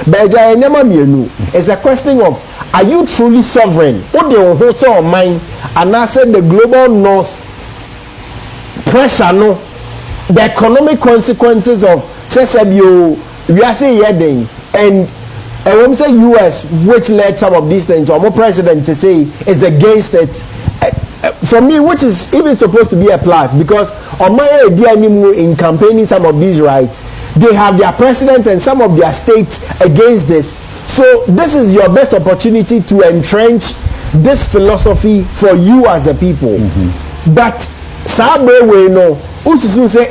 but it's a question of, are you truly sovereign? What the whole mind, and I said the global north pressure, no, the economic consequences of we are saying heading, and when we say US, which led some of these things, or more president to say is against it. For me, which is even supposed to be a plus, because on my idea in campaigning some of these rights, they have their president and some of their states against this. So this is your best opportunity to entrench this philosophy for you as a people. But sabre we know, ususu say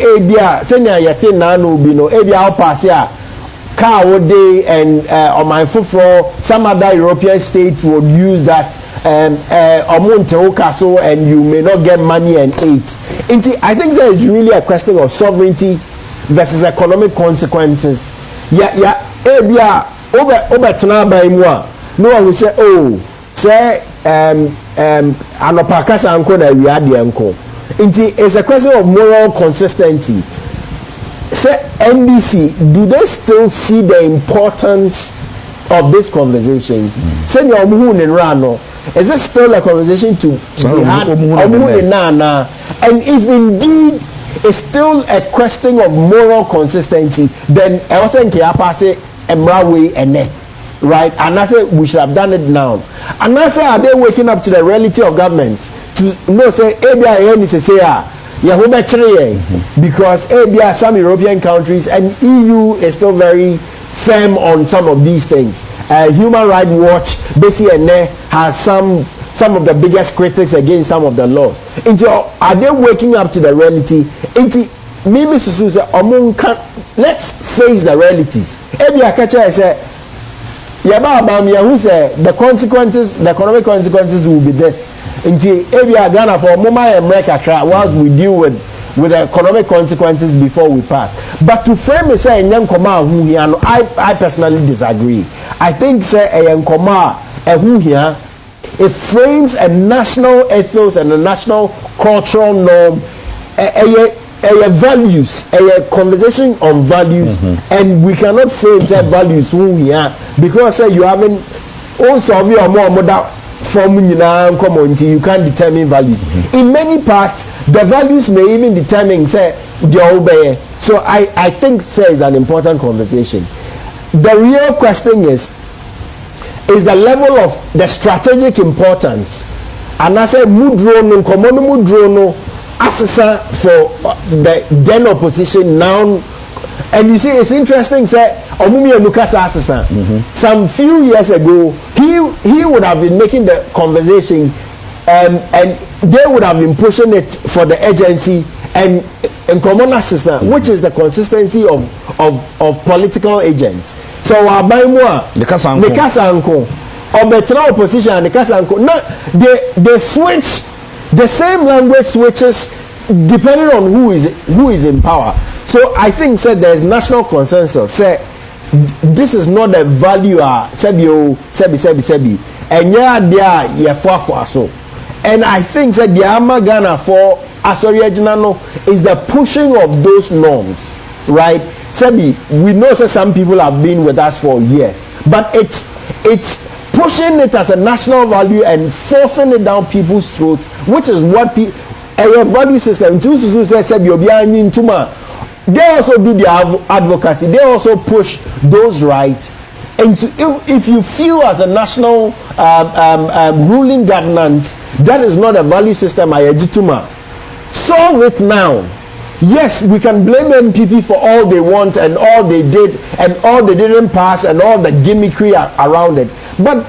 senya yete na no bi no pass ya car day and on my for some other European states would use that castle and you may not get money and aid. I think that is really a question of sovereignty versus economic consequences. No one will say, oh, say anopakasa anko na wiade anko. It's a question of moral consistency. Say NDC, do they still see the importance of this conversation? Say your muhun in Rano. Is it still a conversation to be had? And if indeed it's still a question of moral consistency, then I was saying Kiapase Emrawe Ene, right? And I say we should have done it now. And I say, are they waking up to the reality of government to say ABI is say because ABI some European countries and EU is still very firm on some of these things. Human Rights Watch basically has some of the biggest critics against some of the laws. Are they waking up to the reality? Let's face the realities. The consequences, the economic consequences will be this. Ghana for Mumbai and America whilst we deal with the economic consequences before we pass. But to frame it say I personally disagree. I think say it frames a national ethos and a national cultural norm, a values, a conversation on values, and we cannot frame say values because say you haven't also your more modern form you can't determine values. In many parts, the values may even determine say the obey. So I think say is an important conversation. The real question is the level of the strategic importance. And I say mudrono assessor for the then opposition now. And you see, it's interesting. Say, some few years ago, he would have been making the conversation, and they would have been pushing it for the agency and common assessor, which is the consistency of political agents. So, the Kasanko or better opposition, the Kasanko. No, they switch. The same language switches depending on who is in power. So I think said there is national consensus. Say this is not a value. Sebi and so. And I think that the Ama Ghana for Asoriginano is the pushing of those norms, right? Sebi, we know that some people have been with us for years, but it's pushing it as a national value and forcing it down people's throats, which is what a value system. They also do their advocacy. They also push those rights. And if you feel as a national ruling governance that is not a value system, solve it now. Yes, we can blame MPP for all they want and all they did and all they didn't pass and all the gimmickry around it. But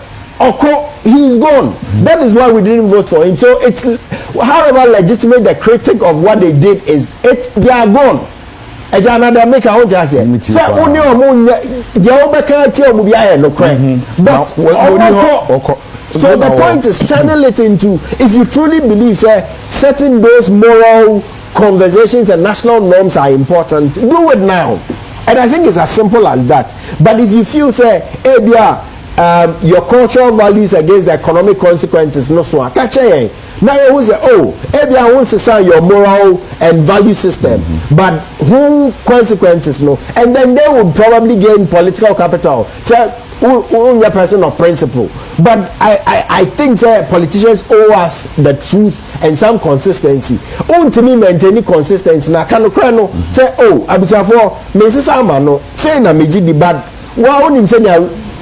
he's gone. That is why we didn't vote for him. So it's however legitimate the critic of what they did is, they are gone. But so the point is channel it into, if you truly believe setting those moral conversations and national norms are important, do it now. And I think it's as simple as that. But if you feel your cultural values against the economic consequences, no so Now you say, oh, maybe I want to say your moral and value system, but who consequences no, and then they would probably gain political capital. So only a person of principle. But I think that politicians owe us the truth and some consistency. To me maintain consistency. Na kano krano say oh abusafo me sisa no say na meji di bad. Wa onim say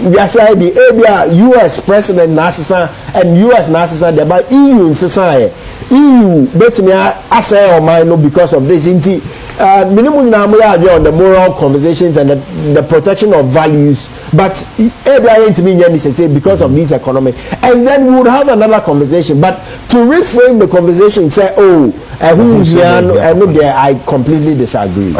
we are saying the area US president Nasisa and US Nasisa the about EU sisa EU bet me asay or mine no because of this minimum na mo ya on the moral conversations and the protection of values, but area ain't me say because of this economy, and then we would have another conversation. But to reframe the conversation, say oh who here, I completely disagree.